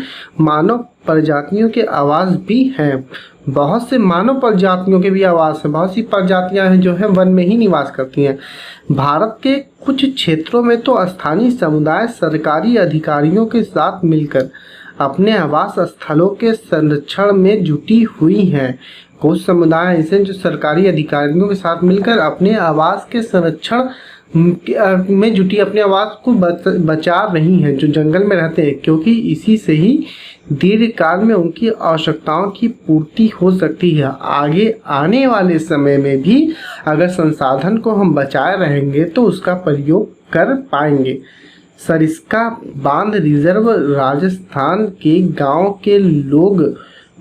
मानव प्रजातियों के आवास भी हैं। बहुत से मानव प्रजातियों के भी आवास हैं। बहुत सी प्रजातियां हैं जो है वन में ही निवास करती हैं। भारत के कुछ क्षेत्रों में तो स्थानीय समुदाय सरकारी अधिकारियों के साथ मिलकर अपने आवास स्थलों के संरक्षण में जुटी हुई हैं। कुछ समुदाय ऐसे जो सरकारी अधिकारियों के साथ मिलकर अपने आवास के संरक्षण में जुटी अपने आवास को बचा रही हैं, जो जंगल में रहते हैं, क्योंकि इसी से ही दीर्घकाल में उनकी आवश्यकताओं की पूर्ति हो सकती है। आगे आने वाले समय में भी अगर संसाधन को हम बचाए रहेंगे तो उसका प्रयोग कर पाएंगे। सरिस्का बांध रिजर्व राजस्थान के गांव के लोग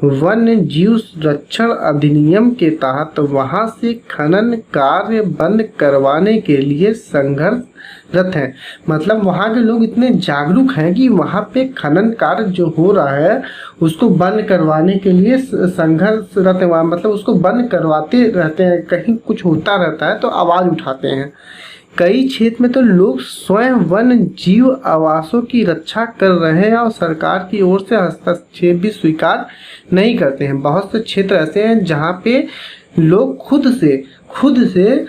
वन्य जीव संरक्षण अधिनियम के तहत वहां से खनन कार्य बंद करवाने के लिए संघर्षरत हैं। मतलब वहां के लोग इतने जागरूक हैं कि वहां पे खनन कार्य जो हो रहा है उसको बंद करवाने के लिए संघर्षरत है। मतलब उसको बंद करवाते रहते हैं। कहीं कुछ होता रहता है तो आवाज़ उठाते हैं। कई क्षेत्र में तो लोग स्वयं वन जीव आवासों की रक्षा कर रहे हैं और सरकार की ओर से हस्तक्षेप भी स्वीकार नहीं करते हैं। बहुत से क्षेत्र ऐसे हैं जहाँ पे लोग खुद से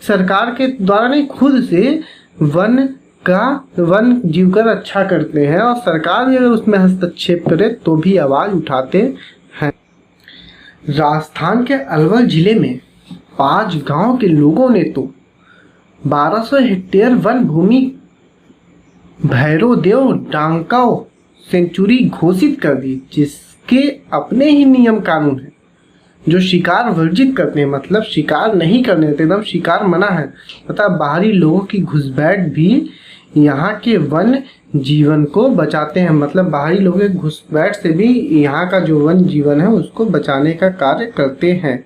सरकार के द्वारा नहीं, खुद से वन जीव कर रक्षा करते हैं, और सरकार भी अगर उसमें हस्तक्षेप करे तो भी आवाज़ उठाते हैं। राजस्थान के अलवर जिले में 5 गांव के लोगों ने तो 1200 हेक्टेयर वन भूमि भैरवदेव डांकाओ सेंचुरी घोषित कर दी, जिसके अपने ही नियम कानून हैं जो शिकार वर्जित करते हैं, मतलब शिकार नहीं करने देते, एकदम शिकार मना है। मतलब बाहरी लोगों की घुसपैठ भी यहाँ के वन जीवन को बचाते हैं, मतलब बाहरी लोगों के घुसपैठ से भी यहाँ का जो वन जीवन है उसको बचाने का कार्य करते हैं।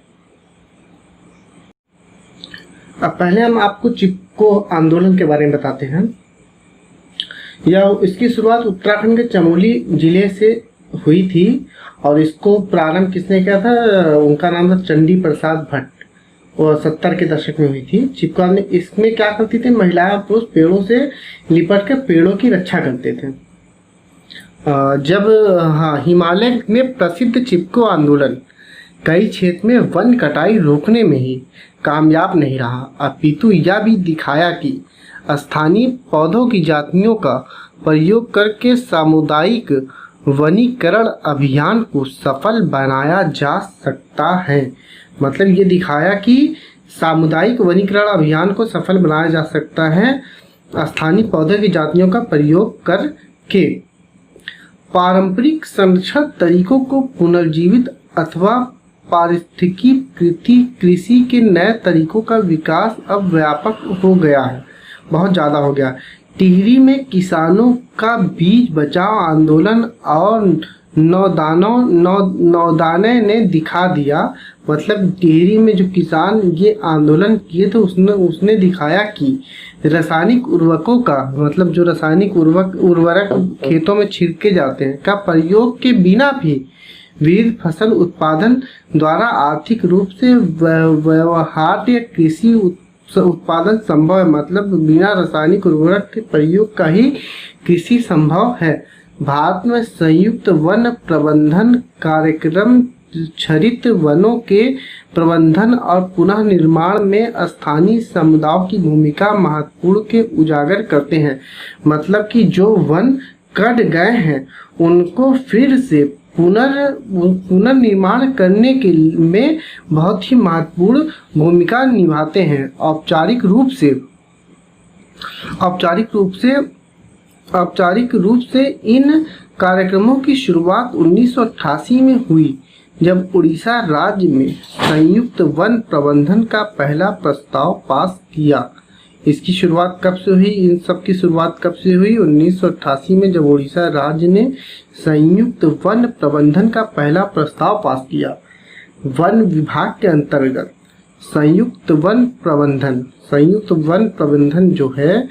अब पहले हम आपको चिपको आंदोलन के बारे में बताते हैं। इसकी शुरुआत उत्तराखंड के चमोली जिले से हुई थी, और इसको प्रारंभ किसने किया था? उनका नाम था चंडी प्रसाद भट्ट, और 70 के दशक में हुई थी। चिपको ने इसमें क्या करती थी, महिलाएं और पुरुष पेड़ों से लिपट कर पेड़ों की रक्षा करते थे। हिमालय में प्रसिद्ध चिपको आंदोलन कई क्षेत्र में वन कटाई रोकने में ही कामयाब नहीं रहा, अपितु यह भी दिखाया कि स्थानीय पौधों की जातियों का प्रयोग करके सामुदायिक वनीकरण अभियान को सफल बनाया जा सकता है। मतलब ये दिखाया कि सामुदायिक वनीकरण अभियान को सफल बनाया जा सकता है स्थानीय पौधों की जातियों का प्रयोग करके। पारंपरिक संरक्षण तरीकों को पुनर्जीवित अथवा पारिस्थितिकी कृषि के नए तरीकों का विकास अब व्यापक हो गया है, बहुत ज़्यादा हो गया। टिहरी में किसानों का बीज बचाओ आंदोलन और नौदाने ने दिखा दिया, मतलब टिहरी में जो किसान ये आंदोलन किए थे उसने दिखाया कि रासायनिक उर्वरकों का, मतलब जो रासायनिक उर्वरक खेतों में छिड़के जाते हैं का प्रयोग के बिना भी विविध फसल उत्पादन द्वारा आर्थिक रूप से व्यवहार्य कृषि उत्पादन संभव है। मतलब बिना रासायनिक उर्वरक के प्रयोग का ही कृषि संभव है। भारत में संयुक्त वन प्रबंधन कार्यक्रम क्षरित वनों के प्रबंधन और पुनः निर्माण में स्थानीय समुदायों की भूमिका महत्वपूर्ण के उजागर करते हैं। मतलब कि जो वन कट गए हैं उनको फिर से पुनर्निर्माण करने के में बहुत ही महत्वपूर्ण भूमिका निभाते हैं। औपचारिक रूप से इन कार्यक्रमों की शुरुआत 1988 में हुई, जब उड़ीसा राज्य में संयुक्त वन प्रबंधन का पहला प्रस्ताव पास किया। इसकी शुरुआत कब से हुई? इन सब की शुरुआत कब से हुई? 1988 में, जब उड़ीसा राज्य ने संयुक्त वन प्रबंधन का पहला प्रस्ताव पास किया। वन विभाग के अंतर्गत संयुक्त वन प्रबंधन जो है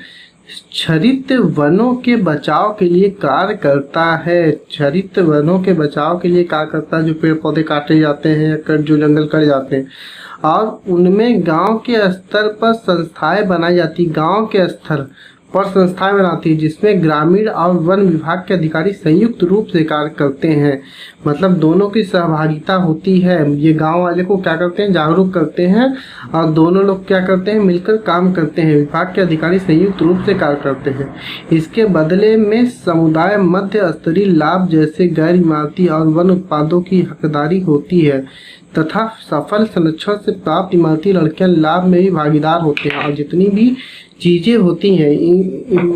क्षरित वनों के बचाव के लिए कार्य करता है। क्षरित वनों के बचाव के लिए कार्य करता है, जो पेड़ पौधे काटे जाते हैं या जो जंगल कट जाते हैं, और उनमें गांव के स्तर पर संस्थाएं बनाई जाती, गांव के स्तर पर संस्थाएं बनाती है, जिसमें ग्रामीण और वन विभाग के अधिकारी संयुक्त रूप से कार्य करते हैं। मतलब दोनों की सहभागिता होती है। ये गांव वाले को क्या करते हैं, जागरूक करते हैं, और दोनों लोग क्या करते हैं, मिलकर काम करते हैं। विभाग के अधिकारी संयुक्त रूप से कार्य करते हैं। इसके बदले में समुदाय मध्य स्तरीय लाभ जैसे गैर इमारती और वन उत्पादों की हकदारी होती है, तथा सफल संरक्षण से प्राप्त इमारती लड़कियां लाभ में भी भागीदार होते हैं। और जितनी भी चीज़ें होती हैं,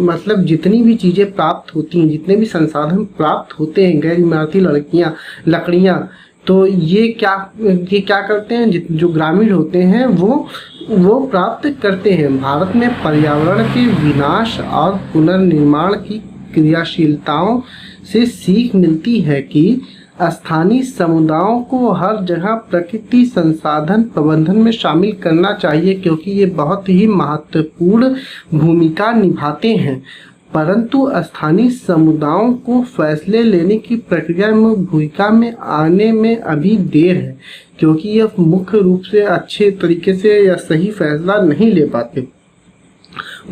मतलब जितनी भी चीज़ें प्राप्त होती हैं, जितने भी संसाधन प्राप्त होते हैं, गैर इमारती लकड़ियाँ, तो ये क्या करते हैं, जो ग्रामीण होते हैं वो प्राप्त करते हैं। भारत में पर्यावरण के विनाश और पुनर्निर्माण की क्रियाशीलताओं से सीख मिलती है कि स्थानीय समुदायों को हर जगह प्रकृति संसाधन प्रबंधन में शामिल करना चाहिए, क्योंकि ये बहुत ही महत्वपूर्ण भूमिका निभाते हैं। परंतु स्थानीय समुदायों को फैसले लेने की प्रक्रिया में भूमिका में आने में अभी देर है, क्योंकि यह मुख्य रूप से अच्छे तरीके से या सही फैसला नहीं ले पाते।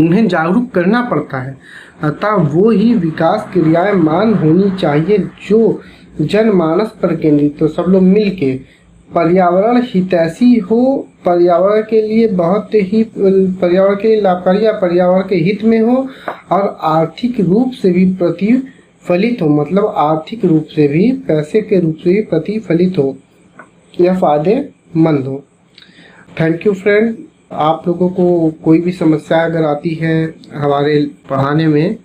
उन्हें जागरूक करना पड़ता है, अतः वो ही विकास क्रियाएं मान होनी चाहिए जो जनमानस पर केंद्रित, तो सब लोग मिल के पर्यावरण हितैषी हो, पर्यावरण के लिए लाभकारी या पर्यावरण के हित में हो और आर्थिक रूप से भी प्रतिफलित हो, मतलब आर्थिक रूप से भी, पैसे के रूप से भी प्रतिफलित हो, यह फायदेमंद हो। Thank you friend. आप लोगों को कोई भी समस्या अगर आती है हमारे पढ़ाने में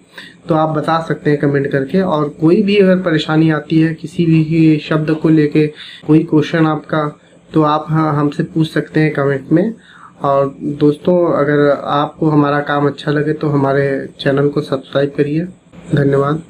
तो आप बता सकते हैं कमेंट करके, और कोई भी अगर परेशानी आती है किसी भी शब्द को लेके, कोई क्वेश्चन आपका, तो आप हमसे पूछ सकते हैं कमेंट में। और दोस्तों, अगर आपको हमारा काम अच्छा लगे तो हमारे चैनल को सब्सक्राइब करिए। धन्यवाद।